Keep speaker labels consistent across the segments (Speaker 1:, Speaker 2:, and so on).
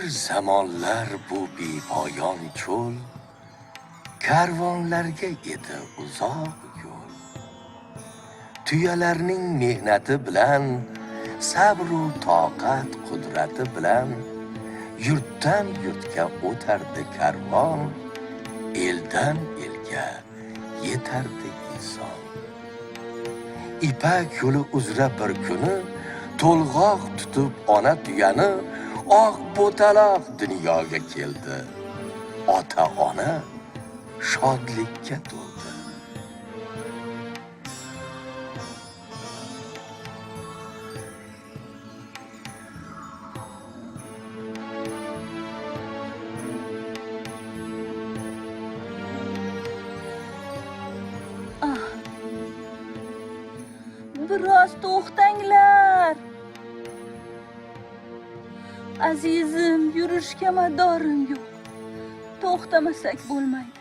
Speaker 1: zamonlar bu bepoyon cho'l karvonlarga edi uzoq yo'l. Tuyalarning mehnati bilan, sabr-u toqat qudrati bilan yurtdan yurtga o'tardi karvon, eldan elga yetardi inson. İpak yo'li uzra bir kuni to'lg'oq tutib ona tuyani oq bo'taloq dunyoga keldi. Ota-ona shodlikka to'ldi.
Speaker 2: Biroz to'xtanglar. Azizim, yurishga madorim yo'q. To'xtamasak bo'lmaydi.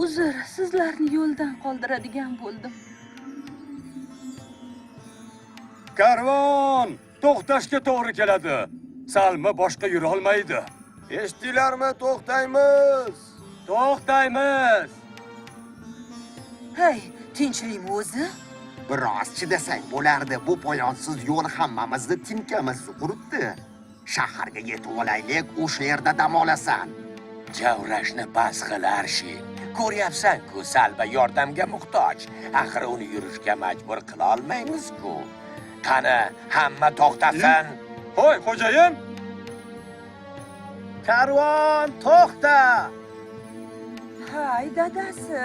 Speaker 2: Uzr, sizlarni yo'ldan qoldiradigan bo'ldim.
Speaker 3: Karvon, to'xtashga to'g'ri keladi. Salma boshqa yura olmaydi.
Speaker 1: Eshitdilarmi? To'xtaymiz.
Speaker 3: To'xtaymiz.
Speaker 4: Hey, tinchlikmi o'zi?
Speaker 5: Biroz chidasang bo'lardi. Bu poyonsiz yo'l hammamizni tinkamizni quritdi. Shaharga yetib olaylik, o'sha yerda dam olasan.
Speaker 1: Javrashni bas qil Arshid. Ko'ryapsan-ku, Salba yordamga muhtoj. Axir uni yurishga majbur qila olmaymiz-ku. Qani, hamma to'xtasin.
Speaker 3: Hoy, xo'jayin.
Speaker 6: Karvon, to'xta.
Speaker 2: Hay dadasi,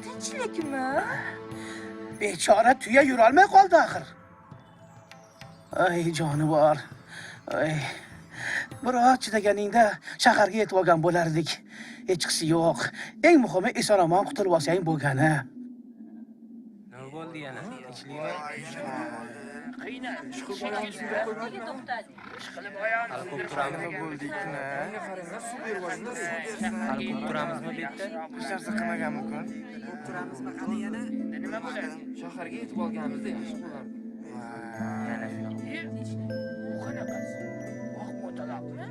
Speaker 2: tinchlikmi?
Speaker 6: Bechora tuya yura olmay qoldi axir. Ay, jonivor. Ay. Biroz chidaganingda shaharga yetib olgan bo'lardik. Hechqisi yo'q. Eng muhimi eson-omon qutulib olsang bo'lgani.
Speaker 7: Nima bo'ldi yana? Tinchlikmi? Shaharga yetib olganimizda yaxshi bo'lardi. Yana shu. Bu qanaqasi? Oq mo'taloqmi?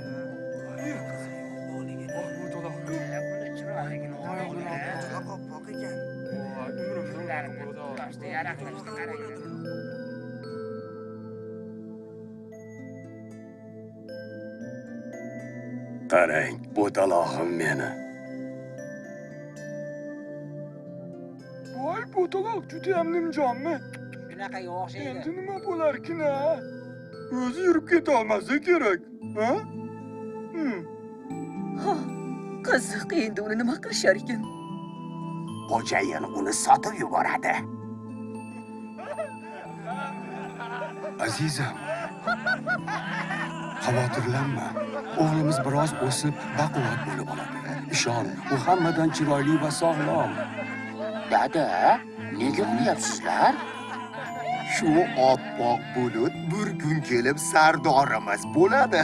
Speaker 7: Oq mo'taloq. Buni chiroyligini
Speaker 5: Qoppoq ekan.
Speaker 7: Umrimni yaraqlashni qarang.
Speaker 1: Qarang, bo'talog'im meni.
Speaker 3: Voy, bo'taloq juda ham nimjonmi?
Speaker 7: Shunaqaga o'xshaydi.
Speaker 3: Endi nima bo'larkin-a? O'zi yurib keta olmasa kerak, ha?
Speaker 4: Ha, qiziq, endi uni nima qilishar ekan?
Speaker 5: Xo'jayin uni sotib yuboradi.
Speaker 1: Azizam, xavotirlanma. O'g'limiz biroz o'sib, baquvvat bo'lib oladi. Ishon, u hammadan chiroyli va sog'lom.
Speaker 5: Dada, nega uryapsizlar? Shu oppoq bulut bir kun kelib sardorimiz bo'ladi.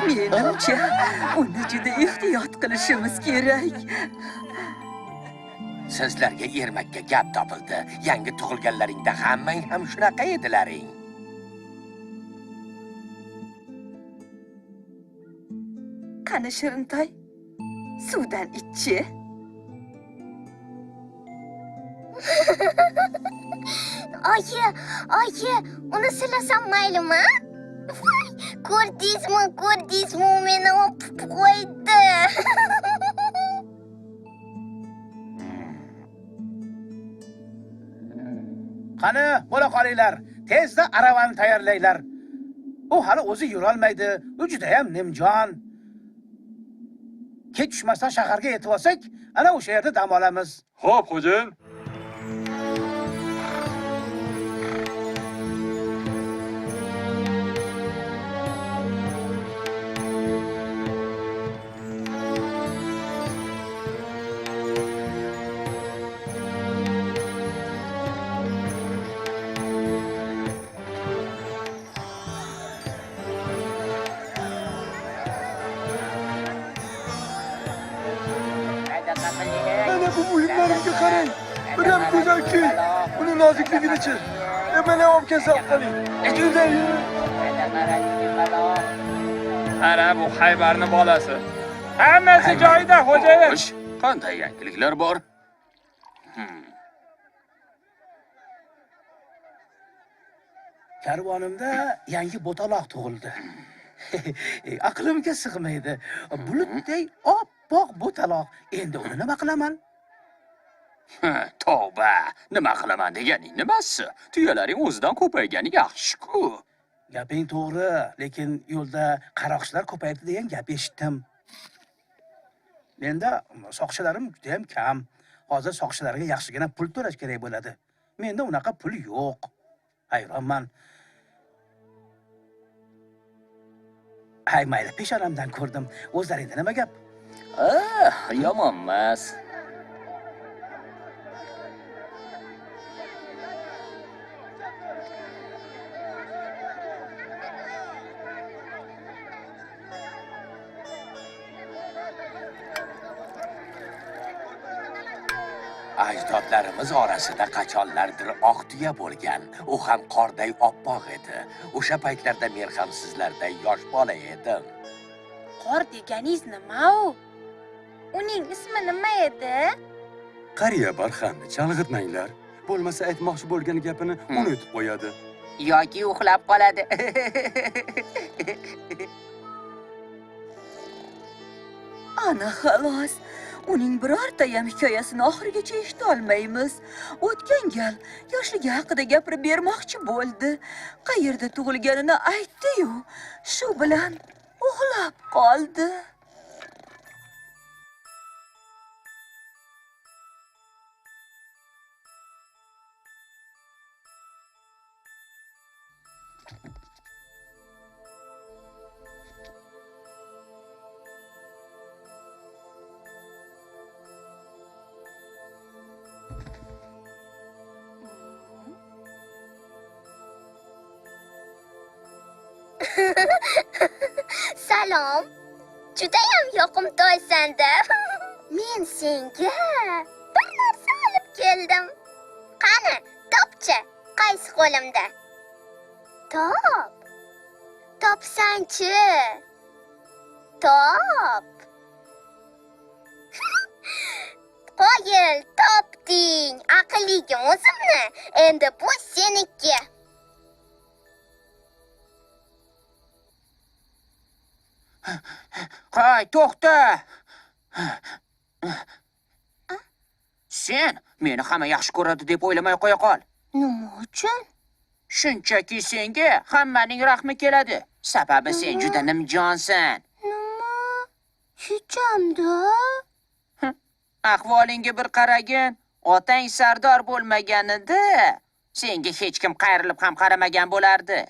Speaker 4: Menimcha, uni juda ehtiyot qilishimiz kerak.
Speaker 1: Sizlarga ermakka gap topildi. Yangi tug'ilganlaringda hammang ham shunaqa edilaring.
Speaker 4: Qani Shirintoy, suvdan ichchi.
Speaker 8: Oyi, uni silasam maylimi? Voy, ko'rdingizmi, u meni o'pib qo'ydi.
Speaker 6: Qani, bo'la qolinglar. Tezda aravani tayyorlaylar. U hali o'zi yura olmaydi. U juda ham nimjon. Kech tushmasdan shaharga yetib olsak, ana o'sha yerda dam olamiz.
Speaker 3: Xo'p, xo'jayin. Mana bu buyumlarimga qarang. Bir ham go'zalki, Uni nozikligini-chi? Mana olib kelsam qiling. Juda yur.
Speaker 7: Ana bu Haybarning bolasi. Hammasi joyida, xo'jayin.
Speaker 1: Xo'sh, qanday yangiliklar bor?
Speaker 6: Karvonimda yangi bo'taloq tug'ildi. Aqlimga sig'maydi. Bulutday oppoq bo'taloq. Endi uni nima qilaman?
Speaker 1: Tavba, nima qilaman deganing nimasi? Tuyalaring o'zidan ko'paygani yaxshi-ku.
Speaker 6: Gaping to'g'ri, lekin yo'lda qaroqchilar ko'payibdi degan gap eshitdim. Menda soqchilarim juda ham kam. Hozir soqchilarga yaxshigina pul to'lash kerak bo'ladi. Menda unaqa pul yo'q. Hayronman. Hay mayli, peshonamdan ko'rdim. O'zlaringda nima gap?
Speaker 1: Yomonmas. Ajdodlarimiz orasida qachonlardir oq tuya bo'lgan. U ham qorday oppoq edi. O'sha paytlarda men ham sizlarday yosh bola edim.
Speaker 2: Qor deganingiz nima u? Uning ismi nima edi?
Speaker 3: Qariya barhamni chalg'itmanglar. Bo'lmasa aytmoqchi bo'lgan gapini unutib qo'yadi.
Speaker 4: Yoki uxlab qoladi. Ana xolos. Uning birorta ham hikoyasini oxirigacha eshita olmaymiz. O'tgan gal yoshligi haqida gapirib bermoqchi bo'ldi. Qayerda tug'ilganini aytdi-yu, shu bilan uxlab qoldi.
Speaker 8: Salom. Judayam yoqimtoysan-da. Men senga bir narsa olib keldim. Qani, topchi, qaysi qo'limda? Top. Topsan-chi. Top. Qo'yil, topding. Aqlligim o'zimni. Endi bu seniki.
Speaker 9: Qo'y, to'xta. Sen meni hamma yaxshi ko'radi deb o'ylamay qo'ya qol.
Speaker 8: Nima uchun?
Speaker 9: Shunchaki senga hammaning rahmi keladi. Sababi sen juda nimjonsan.
Speaker 8: Nima? Hecham-da.
Speaker 9: Ahvolingga bir qaragin. Otang sardor bo'lmaganida senga hech kim qayrilib ham qaramagan bo'lardi.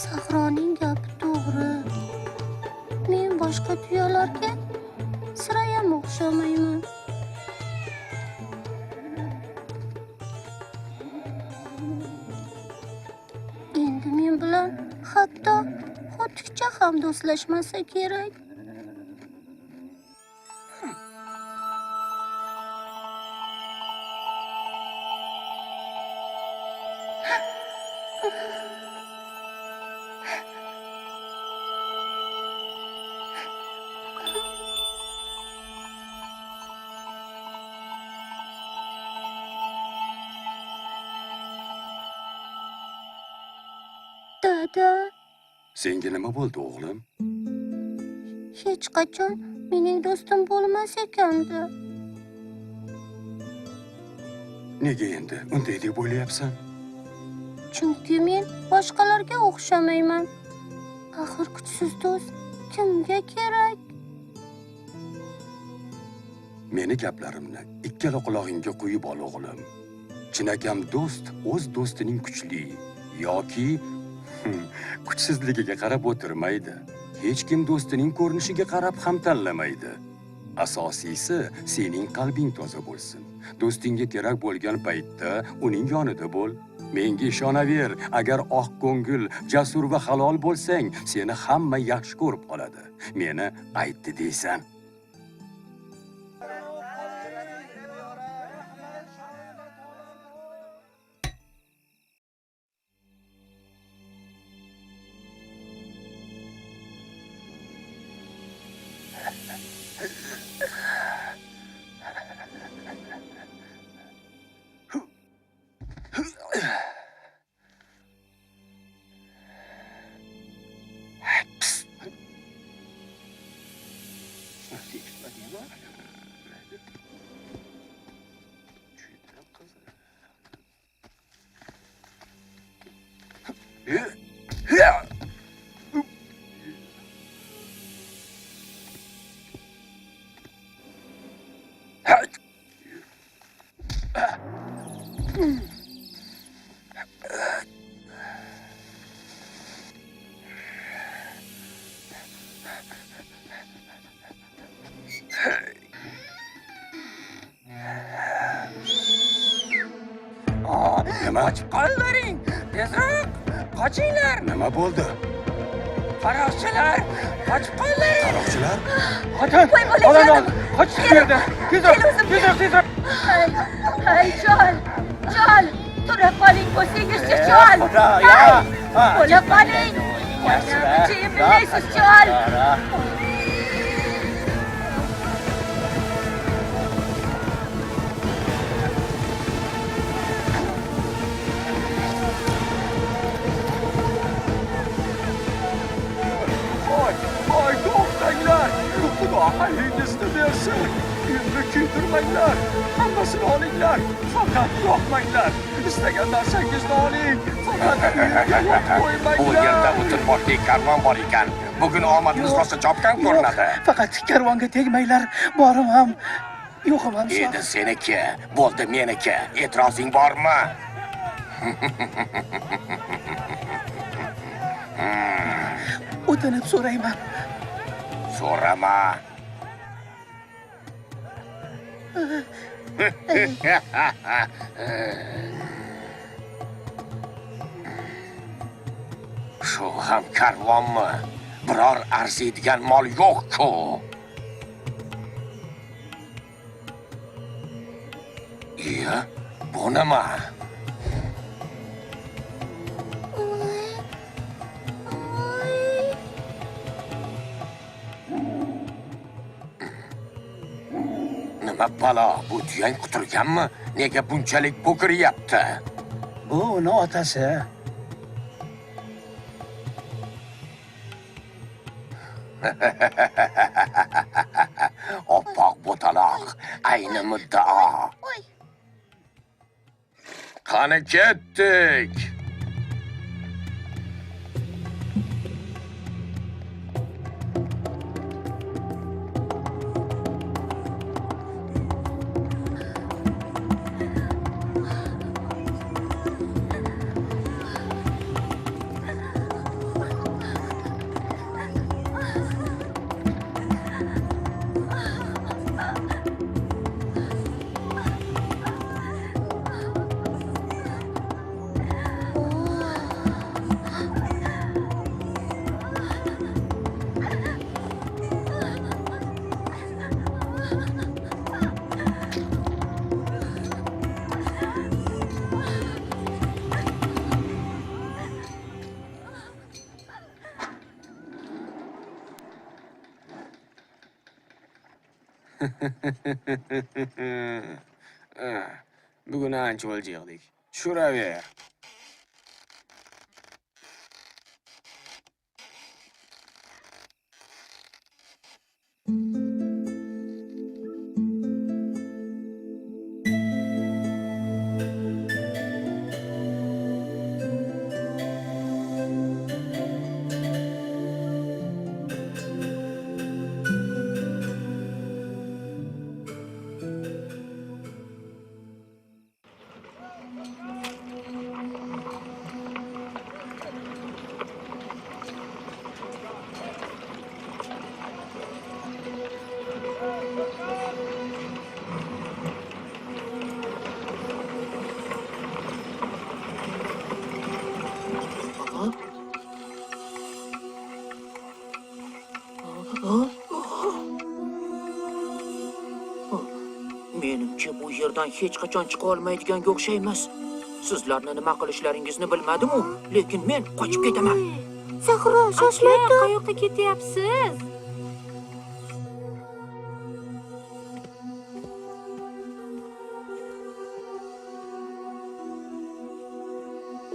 Speaker 8: Sahroning gapi to'g'ri. Men boshqa tuyalarga sirayam o'xshamayman. Endi men bilan hatto xotikcha ham do'stlashmasa kerak. Dada,
Speaker 3: Senga nima bo'ldi, o'g'lim?
Speaker 8: hech qachon mening do'stim bo'lmas ekanda.
Speaker 3: Nega endi unday deb o'ylayapsan?
Speaker 8: Chunki men boshqalarga o'xshamayman. Axir kuchsiz do'st kimga kerak?
Speaker 3: Meni gaplarimni ikkala qulog'ingga quyib ol o'g'lim. Chinakam do'st o'z do'stining kuchli yoki kuchsizligiga qarab o'tirmaydi. Hech kim do'stining ko'rinishiga qarab ham tanlamaydi. Asosiysi sening qalbing toza bo'lsin. Do'stingga kerak bo'lgan paytda uning yonida bo'l. Menga ishonaver, agar oq ko'ngil, jasur va halol bo'lsang, seni hamma yaxshi ko'rib qoladi. Meni aytdi deysan. Nima?
Speaker 9: Qo'llaring, tezroq, qochinglar.
Speaker 3: Nima bo'ldi?
Speaker 9: Qaroqchilar, qochib qolinglar.
Speaker 3: Qaroqchilar?
Speaker 6: Odamlar, qochib bu yerdan. Tezroq.
Speaker 2: Hay, Chol! Chol! Tura qoling bo'lsangizchi, Chol!
Speaker 6: Xudo, ya!
Speaker 2: Bo'la qoling! Onamni bilmaysiz, Chol!
Speaker 3: Ay to'xtanglar! Xudo halingizni bersin. Endi kuydirmanglar. Hammasini olinglar. Faqat yoqmanglar. Istagan narsangizni oling. Faqat uyga yo'q qo'ymanglar.
Speaker 1: Bu yerda butun boshli karvon bor ekan. Bugun omadimiz rosa chopgan ko'rinadi.
Speaker 6: Faqat karvonga tegmanglar. Borim ham, yo'qim ham sog'.
Speaker 1: Endi seniki, bo'ldi meniki. E'tirozing bormi?
Speaker 6: O'tinib so'rayman.
Speaker 1: So'rama. Shu ham karvonmi? Biror arziydigan mol yo'q-ku. Iya, bu nima? Nima balo, bu tuyang quturganmi? Nega bunchalik bo'kiryapti?
Speaker 6: Bu uni otasi.
Speaker 1: Oppoq bo'taloq, ayni muddao. Qani ketdik.
Speaker 7: Bugun ancha o'l yig'dik. Tushiraver. Menimcha bu yerdan hech qachon chiqa olmaydiganga o'xshaymiz. Sizlarni nima qilishlaringizni bilmadim-u, lekin men qochib ketaman.
Speaker 8: Zahro, shoshmay tur.
Speaker 2: Qayoqqa ketyapsiz?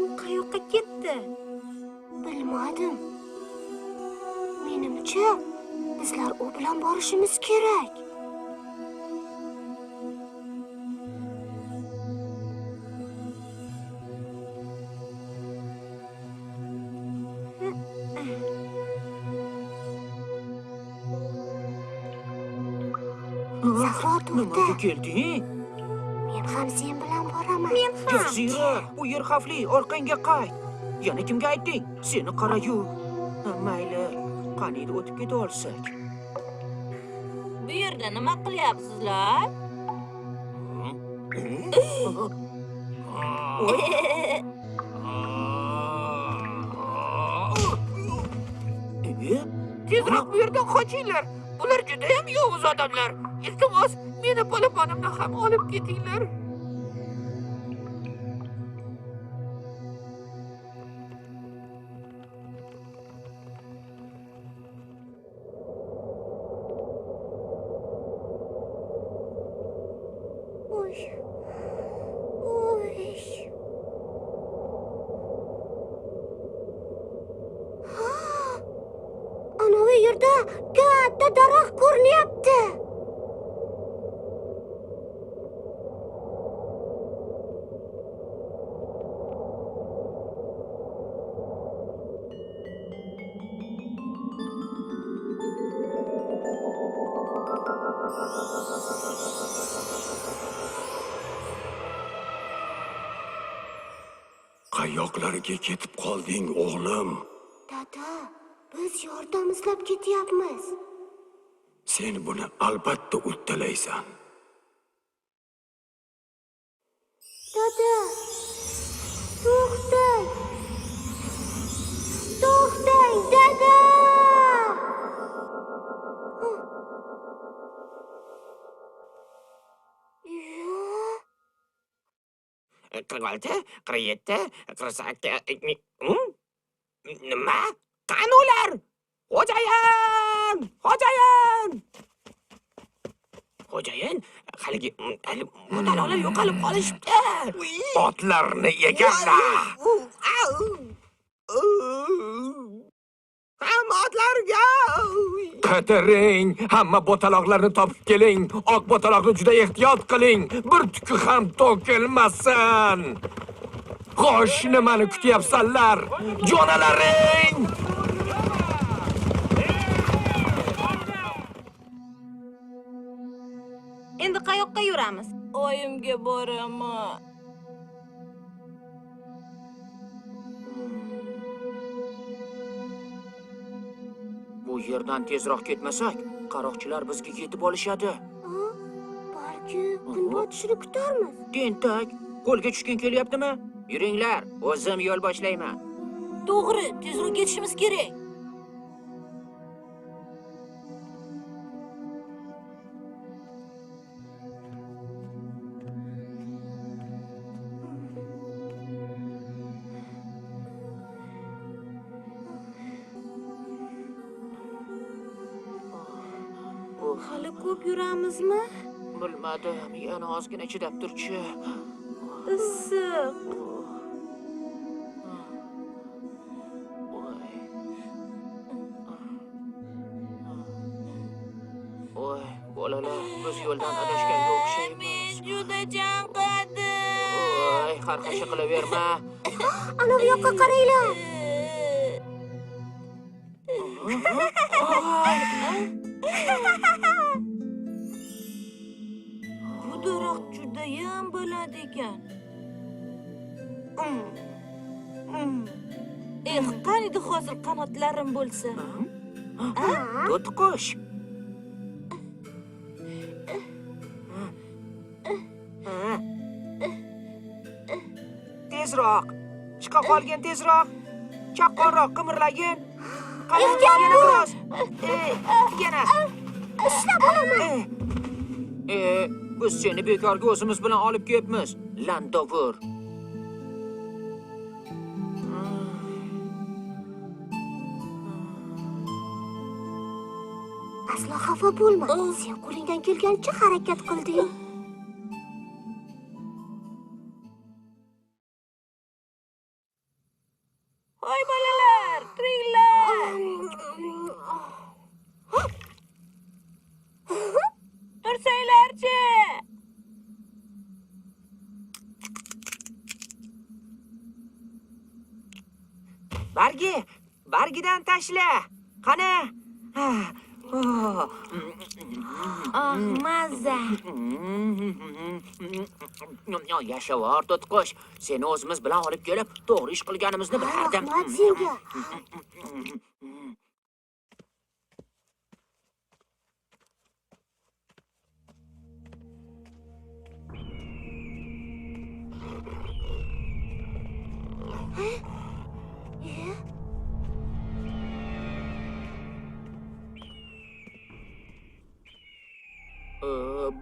Speaker 2: U qayoqqa ketdi?
Speaker 8: Bilmadim. Menimcha, bizlar u bilan borishimiz kerak. Zahro,
Speaker 7: Nimaga
Speaker 8: to'xta.
Speaker 7: kelding?
Speaker 8: Men ham sen bilan boraman.
Speaker 7: Jazira, bu yer xavfli, orqangga qayt. Yana kimga aytding? Seni qara-yu. Mayli, qaniydi o'tib keta olsak.
Speaker 2: Bu yerda nima qilyapsizlar?
Speaker 7: Tezroq bu yerdan qochinglar. Bular juda ham yovuz odamlar. Iltimos, meni polaponimni ham olib ketinglar.
Speaker 8: Oy. Oy. Anavi yerda katta daraxt ko'rinyapti.
Speaker 3: Qayoqlarga ketib qolding, o'g'lim?
Speaker 8: Dada, biz yordam izlab ketyapmiz.
Speaker 3: Sen buni albatta uddalaysan.
Speaker 8: Dada, to'xtang. To'xtang, dada. Yo'q.
Speaker 7: 46, 47, 48. Nima? Qani ular? Xo'jayin! Xo'jayin! Xo'jayin, haligi butaloqlar yo'qolib qolishibdi.
Speaker 1: Otlarni egalla.
Speaker 7: Hamma otlarga!
Speaker 1: Qidiring, hamma botaloqlarni topib keling. Oq botaloqni juda ehtiyot qiling. Bir tuki ham to'kilmasin. Xo'sh, nimani kutyapsanlar? Jo'nalaring!
Speaker 2: Endi qayoqqa yuramiz? Oyimga boraman.
Speaker 7: Bu yerdan tezroq ketmasak, qaroqchilar bizga yetib olishadi.
Speaker 8: Balki kun botishini kutarmiz.
Speaker 7: Tentak, qo'lga tushgin kelyaptimi? Yuringlar, o'zim yo'l boshlayman.
Speaker 2: To'g'ri, tezroq ketishimiz kerak. Hali ko'p yuramizmi?
Speaker 7: Bilmadim, yana ozgina chidab turchi.
Speaker 2: Issiq.
Speaker 7: Voy, bolalar, biz yo'ldan adashganga o'xshaymiz.
Speaker 2: Men juda chanqadim.
Speaker 7: Voy, xarxasha qilaverma.
Speaker 8: Anavi yoqqa qaranglar.
Speaker 2: Bu daraxt judayam bo'ladi ekan. Qaniydi hozir qanotlarim bo'lsa.
Speaker 7: To'tiqush. Tezroq. Chiqa qolgin tezroq. Chaqqonroq qimirlagin. Ehtiyot yana biroz. Yana.
Speaker 8: Ishlab olaman.
Speaker 7: Biz seni bekorga o'zimiz bilan olib kelibmiz. Landovur.
Speaker 8: Aslo xafa bo'lma. Sen qo'lingdan kelgancha harakat qilding.
Speaker 4: Voy bolalar, turinglar. Tursanglarchi.
Speaker 7: Bargidan tashla. Qani?
Speaker 2: Mazza.
Speaker 7: Yashavor to'tiqush, seni o'zimiz bilan olib kelib, to'g'ri ish qilganimizni bilardim.
Speaker 8: Rahmat senga.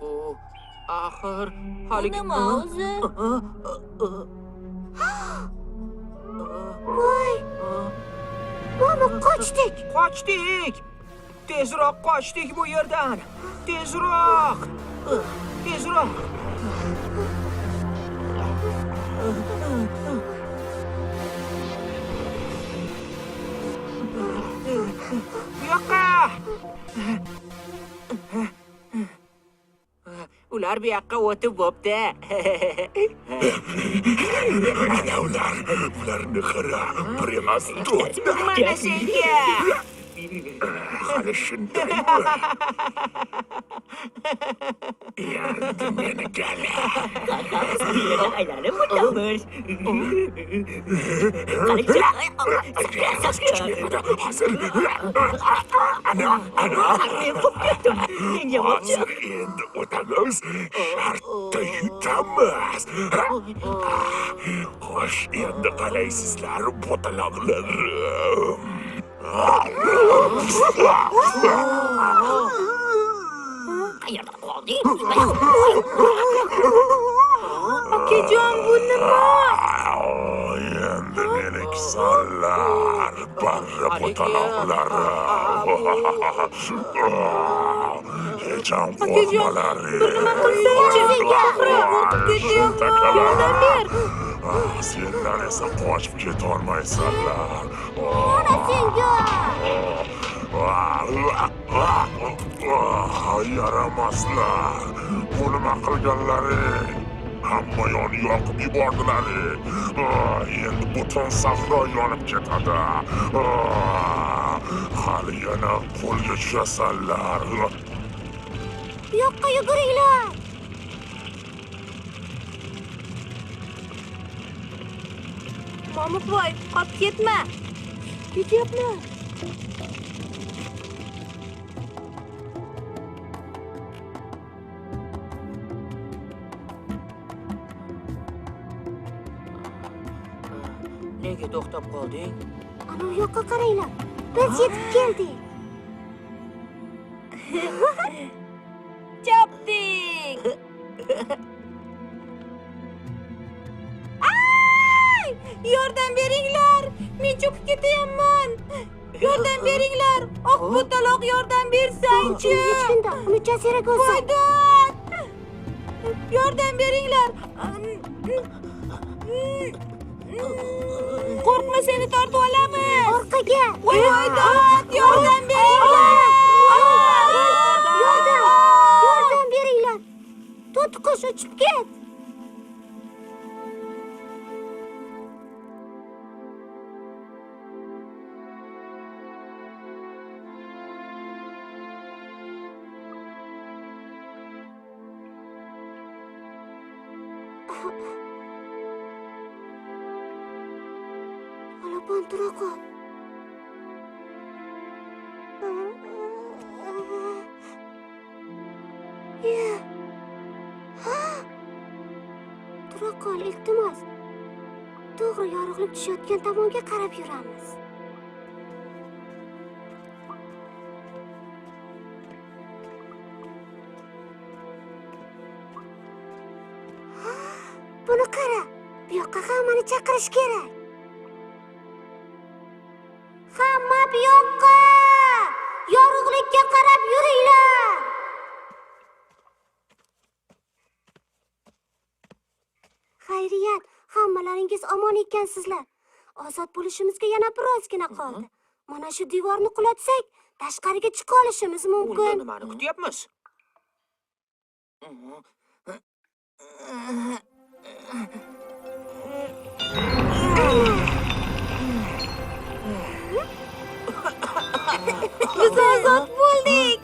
Speaker 7: Bu axir haligi
Speaker 4: Nima o'zi?
Speaker 8: Voy, mana qochdik.
Speaker 7: Qochdik! Tezroq qochdik bu yerdan. Tezroq! Tezroq! Bu yoqqa! Ular bu yoqqa o'tib bo'pti.
Speaker 10: Mana ularni qara, bir emas, to'rtta.
Speaker 7: Mana senga!
Speaker 10: Hali shundaymi? Endi meni gala.
Speaker 4: Aylanib o'tamiz.
Speaker 10: Hozir.
Speaker 4: Men qo'rqdim. Menga
Speaker 10: Hozir endi o'tamiz. Shartta yutamiz. Xo'sh, endi qalaysizlar, bo'taloqlarim?
Speaker 4: qayerda qoldik?
Speaker 2: Akajon, bu nima?
Speaker 10: Endi meni kisonlar, barra bo'taloqlarim. Hecham qo'rqmalaring.
Speaker 2: Bir nima qilsangchi, qo'rqib ketyapman. Yordam ber.
Speaker 10: Senlar esa qochib ketolmaysanlar.
Speaker 8: Mana senga.
Speaker 10: Yaramaslar. Bu nima qilganlaring? Hamma yonni yoqib yubordilar. Endi butun sahro yonib ketadi. Hali yana qo'lga tushasanlar.
Speaker 8: Bu yoqqa yuguringlar.
Speaker 2: Momiqvoy, qolib ketma.
Speaker 8: Ketyapman.
Speaker 7: Nega to'xtab qolding?
Speaker 8: Ana u yoqqa qaranglar. Biz yetib keldik.
Speaker 2: Chopdik. Yordam beringlar. Men cho'kib ketyapman. Yordam beringlar. Oq bo'taloq yordam bersangchi.
Speaker 8: Hech kimda uni jaziraga olsin.
Speaker 2: Voydod. Yordam beringlar. Qo'rqma, seni tortib olamiz.
Speaker 8: Orqaga.
Speaker 2: Voydod, yordam beringlar.
Speaker 8: Yordam beringlar. To'tiqush uchib ket. Olapon, tura qol. Tura qol, iltimos. To'g'ri yorug'lik tushayotgan tomonga qarab yuramiz. yoqqa hammani chaqirish kerak. Hamma bu yoqqa! Yorug'likka qarab yuringlar. Xayriyat, hammalaringiz omon ekansizlar. Ozod bo'lishimizga yana birozgina qoldi. Mana shu devorni qulatsak, tashqariga chiqa olishimiz
Speaker 7: Unda
Speaker 8: mumkin.
Speaker 7: nimani kutyapmiz?
Speaker 8: Biz ozod bo'ldik.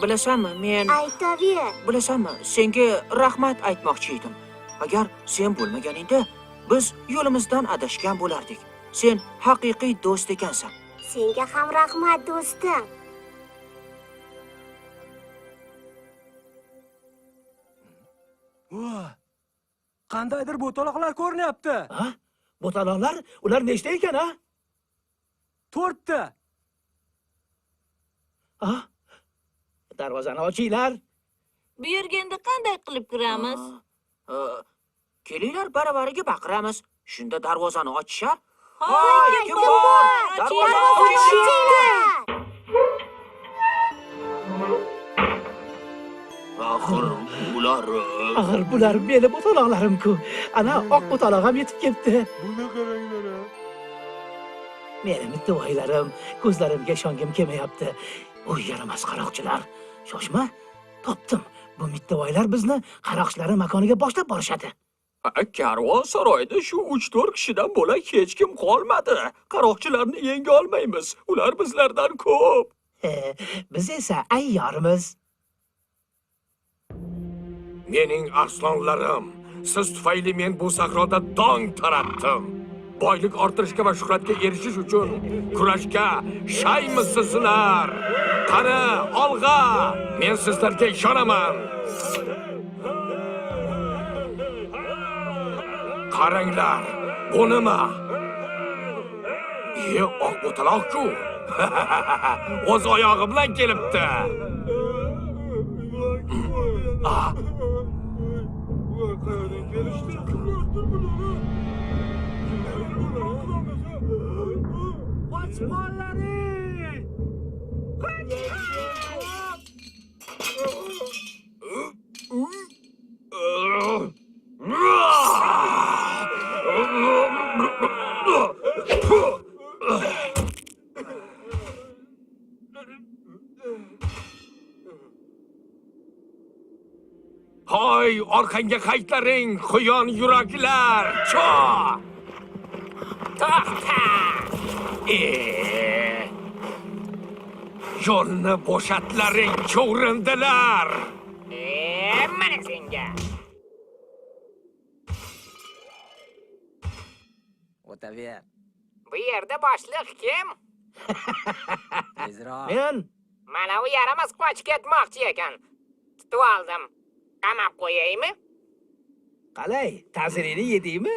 Speaker 7: Bilasanmi, men
Speaker 8: Aytaver.
Speaker 7: bilasanmi, senga rahmat aytmoqchi edim. Agar sen bo'lmaganingda biz yo'limizdan adashgan bo'lardik. Sen haqiqiy do'st ekansan.
Speaker 8: Senga ham rahmat, do'stim.
Speaker 3: Qandaydir bo'taloqlar ko'rinyapti.
Speaker 6: Ha? Bo'taloqlar, ular nechta ekan, ha?
Speaker 3: 4 ta.
Speaker 6: Ha? Darvozani ochinglar.
Speaker 4: Bu yerga endi qanday qilib kiramiz?
Speaker 7: Kelinglar baravariga baqiramiz. Shunda darvozani ochishar.
Speaker 4: Hoy,
Speaker 7: kim bor? Darvozani ochinglar.
Speaker 10: Axir ular
Speaker 6: Axir bular meni bo'taloqlarim-ku. Ana oq bo'taloq ham yetib kelibdi.
Speaker 10: buni qaranglar.
Speaker 6: Meni mittivoylarim, ko'zlarimga ishongim kelmayapti. Voy yaramas qaroqchilar. Shoshma, topdim. Bu mittivoylar bizni qaroqchilar makoniga boshlab borishadi.
Speaker 10: Karvon saroyida shu 3-4 kishidan bo'lak hech kim qolmadi. Qaroqchilarni yenga olmaymiz. Ular bizlardan ko'p.
Speaker 6: Biz esa ayyormiz.
Speaker 10: Mening arslonlarim, siz tufayli men bu sahroda dong taratdim. Boylik orttirishga va shuhratga erishish uchun kurashga shaymi sizlar? Qani, olg'a! Men sizlarga ishonaman. Qaranglar, bu nima? Oq bo'taloq-ku. O'z oyog'i bilan kelibdi. Hoy, orqangga qaytlaring, quyon yuraklar. Cho! To'xta! Yo'lni bo'shatlaring, chuvrindilar.
Speaker 7: Mana senga.
Speaker 6: O'taver.
Speaker 7: Bu yerda boshliq kim?
Speaker 6: Tezroq. Men
Speaker 7: Mana u yaramas qochib ketmoqchi ekan. Tutib oldim. Qamab qo'yaymi?
Speaker 6: qalay, ta'zirini yedingmi?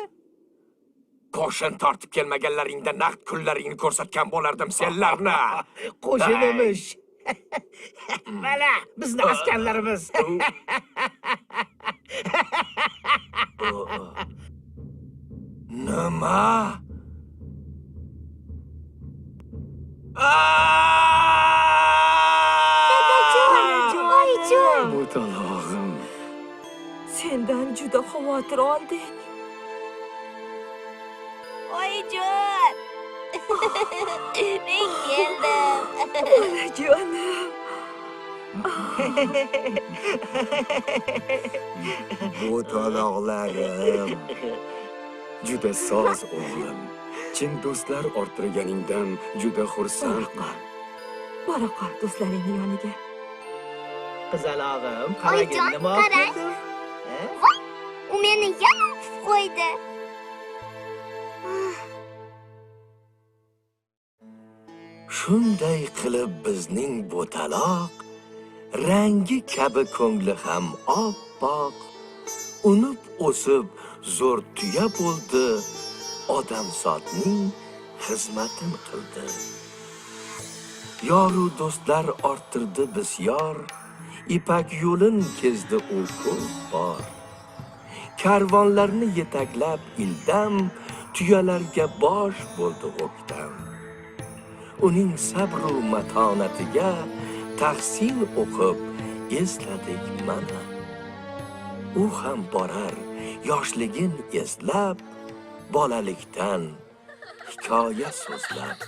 Speaker 10: Qo'shin tortib kelmaganlaringda naqd kunlaringni ko'rsatgan bo'lardim senlarni.
Speaker 6: Qo'shinimiz. Mana bizni askarlarimiz.
Speaker 10: Nima?
Speaker 8: Oyijon!
Speaker 10: Bo'talog'im.
Speaker 4: Sendan juda xavotir oldik.
Speaker 8: Oyijon! Men keldim.
Speaker 4: Jonim.
Speaker 3: Bo'taloqlarim. Juda soz o'g'lim. Chin do'stlar orttirganingdan juda xursandman.
Speaker 4: Bora qol do'stlaringning yoniga.
Speaker 6: Qizalog'im,
Speaker 8: Oyijon,
Speaker 6: qaragin nima
Speaker 8: qarang.
Speaker 6: qildim?
Speaker 8: U meni yana qo'ydi.
Speaker 10: Shunday qilib bizning bo'taloq rangi kabi ko'ngli ham oppoq, unib o'sib zo'r tuya bo'ldi, odamzodning xizmatin qildi. yoru do'stlar orttirdi bisyor, ipak yo'lin kezdi u ko'p bor. Karvonlarni yetaklab ildam, tuyalarga bosh bo'ldi o'ktam. Uning sabru matonatiga tahsin o'qib esladik mana. U ham borar yoshligin eslab, bolalikdan hikoya so'zlab.